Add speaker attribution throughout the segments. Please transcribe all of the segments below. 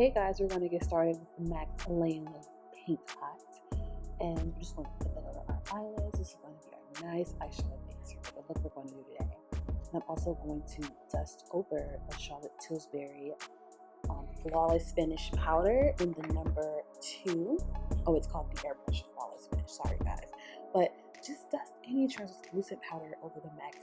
Speaker 1: Okay guys, we're going to get started with the MAC Layin paint pot. And we're just going to put that over our eyelids. This is going to be our nice eyeshadow base for the look we're going to do today. And I'm also going to dust over a Charlotte Tilbury Flawless Finish powder in the number 2. Oh, it's called the Airbrush Flawless Finish. Sorry guys. But just dust any translucent powder over the MAC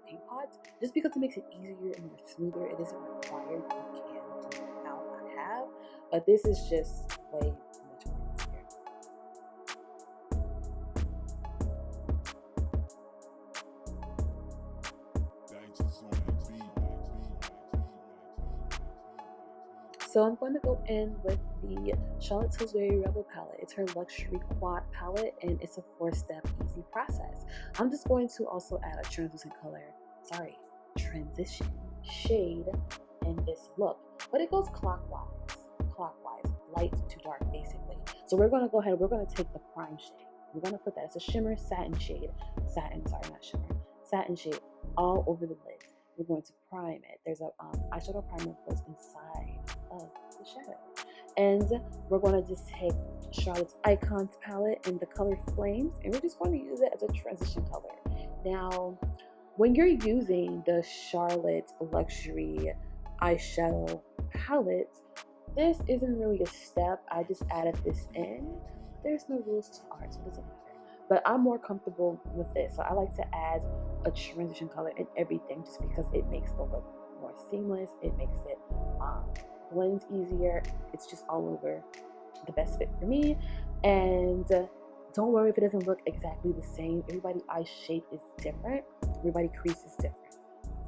Speaker 1: paint pot, just because it makes it easier and more smoother. It isn't required. You can do it now I have, but this is just way much more easier. So I'm going to go in with the Charlotte Tilbury Rebel palette. It's her luxury quad palette, and it's a 4-step easy process. I'm just going to also add a transition shade in this look, but it goes clockwise, light to dark basically. So we're going to go ahead, we're going to take the prime shade. We're going to put that, it's a shimmer satin shade, satin shade all over the lid. We're going to prime it. There's a eyeshadow primer that goes inside of the shadow. And we're going to just take Charlotte's Icons palette in the color Flames, and we're just going to use it as a transition color. Now, when you're using the Charlotte Luxury eyeshadow palette, this isn't really a step. I just added this in. There's no rules to art, so it doesn't matter. But I'm more comfortable with this, so I like to add a transition color in everything just because it makes the look more seamless. It makes it blend easier. It's just all over the best fit for me. And don't worry if it doesn't look exactly the same. Everybody's eye shape is different. Everybody's crease is different.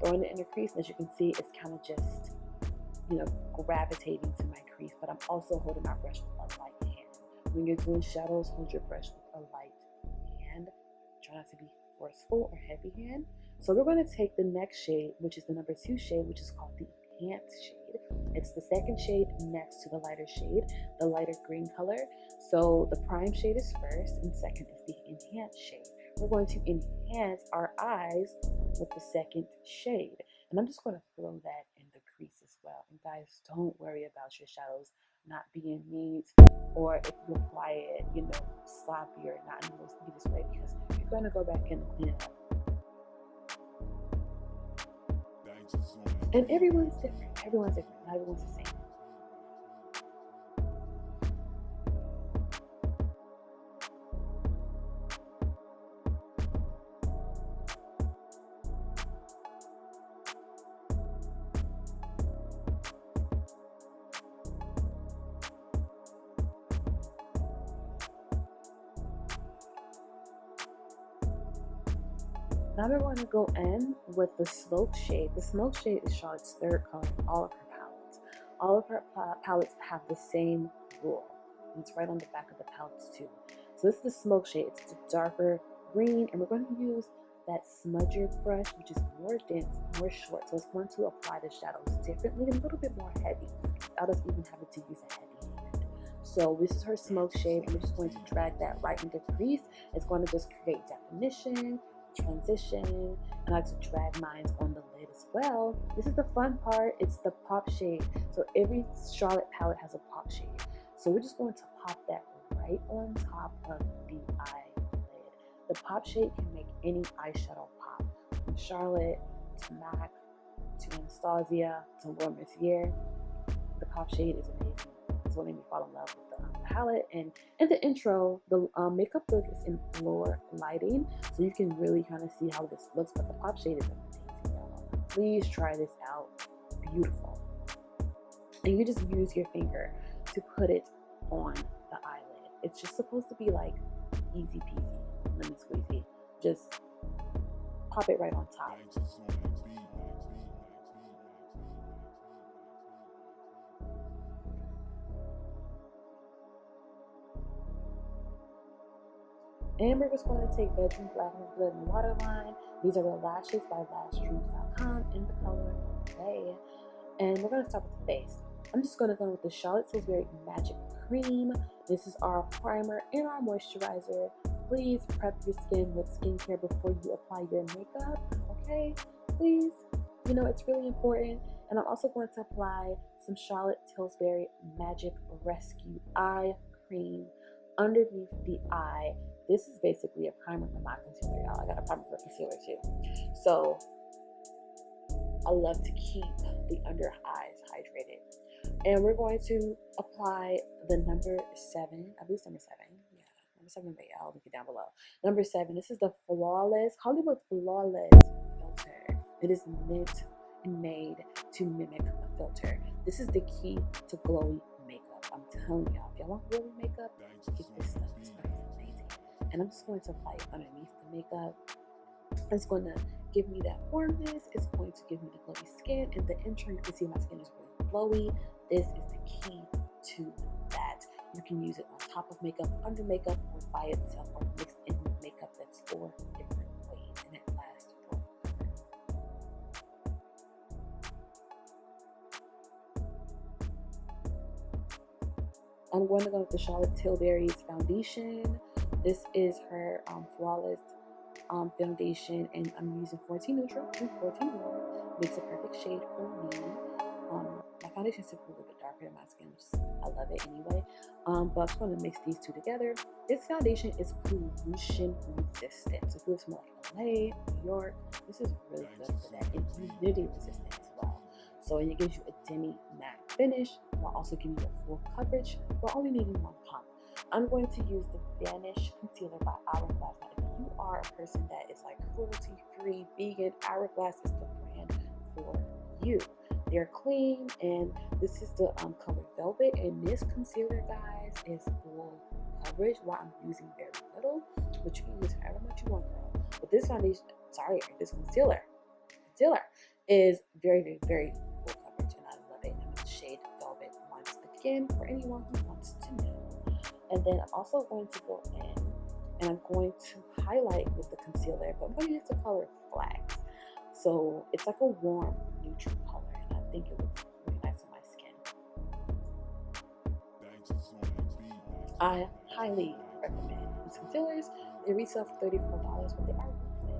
Speaker 1: Throwing it in the crease, as you can see, it's kind of just, gravitating to my crease. But I'm also holding my brush with a light hand. When you're doing shadows, hold your brush with a light hand. Try not to be forceful or heavy hand. So we're going to take the next shade, which is the number 2 shade, which is called the Enhance shade. It's the second shade next to the lighter shade, the lighter green color. So the prime shade is first, and second is the Enhance shade. We're going to enhance our eyes with the second shade, and I'm just going to throw that in the crease as well. And guys, don't worry about your shadows not being neat, or if you apply it, sloppy or not in the most neatest way, because you're going to go back in and clean it up. And everyone's different. Not everyone's the same. Now we're going to go in with the Smoke shade. The Smoke shade is Charlotte's third color in all of her palettes. All of her palettes have the same rule. It's right on the back of the palettes too. So this is the Smoke shade. It's a darker green, and we're going to use that smudger brush, which is more dense, more short. So it's going to apply the shadows differently, a little bit more heavy, without us even having to use a heavy hand. So this is her Smoke shade, and we're just going to drag that right into the crease. It's going to just create definition, transition, and I like to drag mine on the lid as well. This is the fun part. It's the pop shade. So every Charlotte palette has a pop shade. So we're just going to pop that right on top of the eyelid. The pop shade can make any eyeshadow pop. From Charlotte to MAC to Anastasia to Laura Mercier, the pop shade is amazing. It's what made me fall in love with the palette. And in the intro, the makeup look is in lower lighting, so you can really kind of see how this looks, but the pop shade is amazing, y'all. Please try this out. Beautiful. And you just use your finger to put it on the eyelid. It's just supposed to be like easy peasy, lemon squeezy. Just pop it right on top. And we're just going to take Bedroom Black and Blood and Waterline. These are the lashes by lashdreams.com in the color Gray. And we're going to start with the face. I'm just going to go with the Charlotte Tilbury Magic Cream. This is our primer and our moisturizer. Please prep your skin with skincare before you apply your makeup, okay? Please. It's really important. And I'm also going to apply some Charlotte Tilbury Magic Rescue Eye Cream underneath the eye. This is basically a primer for my concealer, y'all. I got a primer for concealer too. So I love to keep the under eyes hydrated. And we're going to apply the number 7. I believe it's number 7. Yeah, number 7. But I'll link it down below. Number 7. This is the Flawless Hollywood Flawless filter. It is meant and made to mimic a filter. This is the key to glowy makeup. I'm telling y'all, if y'all want glowy makeup, get this stuff. This stuff is amazing. And I'm just going to apply it underneath the makeup. It's going to give me that warmness. It's going to give me the glowy skin. In the intro, you can see my skin is really glowy. This is the key to that. You can use it on top of makeup, under makeup, or by itself, or mixed in with makeup. That's 4 different ways, and it lasts forever. I'm going to go with the Charlotte Tilbury's foundation. This is her Flawless foundation, and I'm using 14 neutral and 14 warm. Makes a perfect shade for me. My foundation is typically a little bit darker than my skin, which I love it anyway. But I'm going to mix these two together. This foundation is pollution resistant. So if you live somewhere like LA, New York, this is really good for that. And humidity resistant as well. So it gives you a demi matte finish while also giving you a full coverage while only needing 1 pump. I'm going to use the Vanish Concealer by Hourglass. Now, if you are a person that is like cruelty-free, vegan, Hourglass is the brand for you. They're clean, and this is the color Velvet, and this concealer, guys, is full coverage while I'm using very little, but you can use however much you want, girl. But this foundation, this concealer is very, very, very full coverage, and I love it. And I'm in the shade Velvet once again for anyone who wants to know. And then I'm also going to go in and I'm going to highlight with the concealer, but I'm going to use the color Flax. So it's like a warm, neutral color, and I think it looks really nice on my skin. I highly recommend these concealers. They retail for $34, but they are worth it.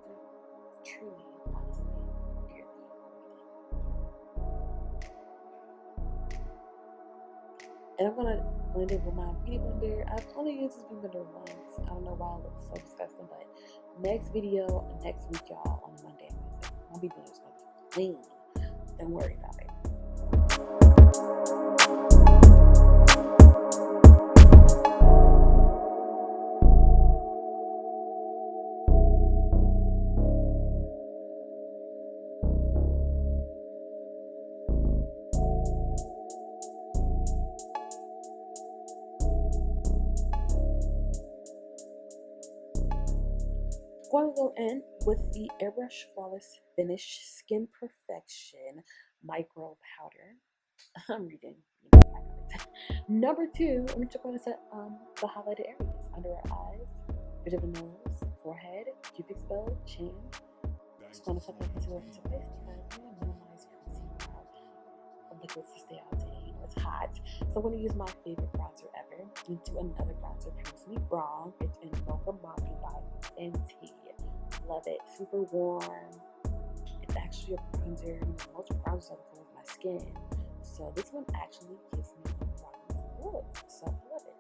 Speaker 1: They're truly, honestly, dearly worth it. And I'm going to blend it with my beauty blender. I've only used this beauty blender once. I don't know why it looks so disgusting, but next video, next week, y'all, on Monday and Wednesday, my beauty blender is going to be clean. Don't worry about it. Going to go in with the Airbrush Flawless Finish Skin Perfection Micro Powder. I'm reading. Number 2, I'm just going to set the highlighted areas under our eyes, bit of a nose, forehead, cupid's bow, chin. Just going to set that concealer into place because we want to minimize concealer. The liquids to stay out today. You know, it's hot. So I'm going to use my favorite bronzer ever and do another bronzer, Proves Me Wrong. It's in Mocha Mami by Fenty. Love it. Super warm. It's actually a bronzer. You know, most bronzers are the color of my skin. So this one actually gives me a bronze look. So I love it.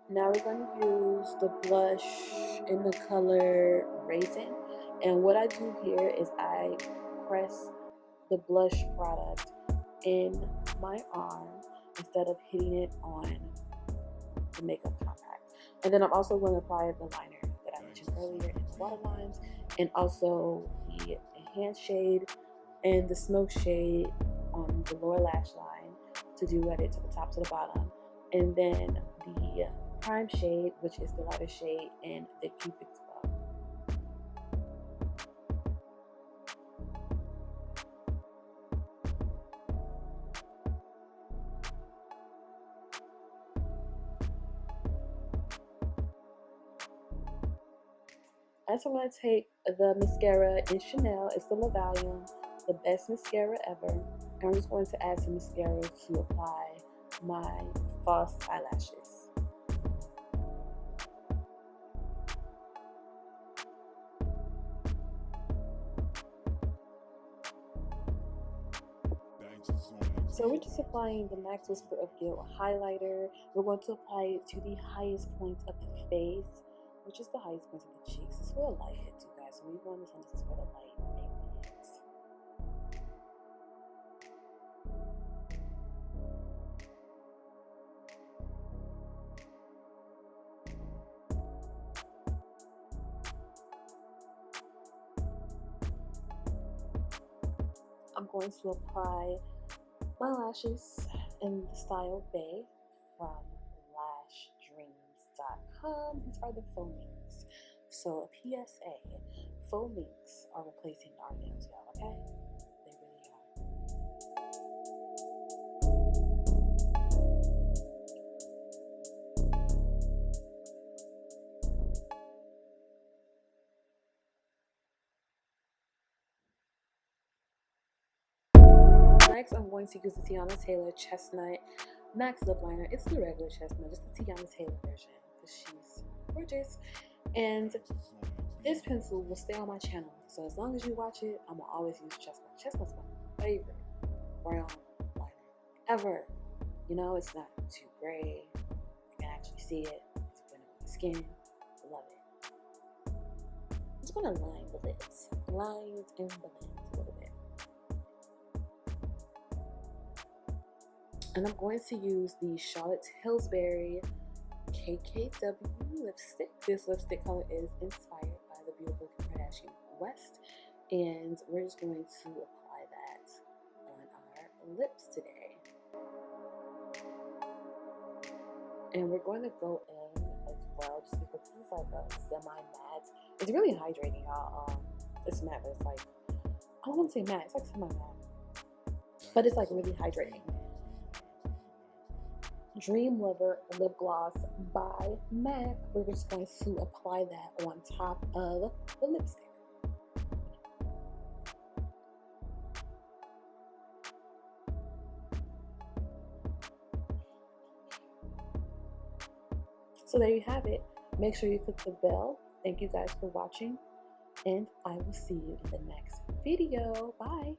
Speaker 1: Now we're going to use the blush in the color Razin. And what I do here is I press the blush product in my arm instead of hitting it on the makeup compact. And then I'm also going to apply the liner that I mentioned earlier in the waterlines, and also the enhanced shade and the smoke shade on the lower lash line to do edit to the top to the bottom. And then the prime shade, which is the lighter shade, in the cupid's bow. Next, I'm going to take the mascara in Chanel. It's the La Volume, the best mascara ever. And I'm just going to add some mascara to apply my false eyelashes. So we're just applying the Max Whisper of Guilt highlighter. We're going to apply it to the highest point of the face, which is the highest point of the cheeks. This is where the light hits, you guys. So when you go in the sun, this is where the light mainly hits. I'm going to apply my lashes in the style Bay from lashdreams.com. These are the faux minks. So a PSA, faux minks are replacing our nails, y'all, okay? They really are. Next, I'm going to use the Tiana Taylor Chestnut Max Lip Liner. It's the regular Chestnut, just the Tiana Taylor version, because she's gorgeous. And this pencil will stay on my channel, so as long as you watch it, I'm gonna always use Chestnut. Chestnut's my favorite brown liner ever. You know, it's not too gray. You can actually see it. It's good on my skin. Love it. I'm just gonna line the lips, lines and blend a little bit. And I'm going to use the Charlotte Tilbury KKW lipstick. This lipstick color is inspired by the beautiful Kim Kardashian West, and we're just going to apply that on our lips today. And we're going to go in as well, just because this is like a semi-matte. It's really hydrating, y'all. It's matte, but it's like, I don't want to say matte, it's like semi-matte, but it's like really hydrating. Dream Lover lip gloss by MAC. We're just going to apply that on top of the lipstick. So there you have it. Make sure you click the bell. Thank you guys for watching, and I will see you in the next video. Bye.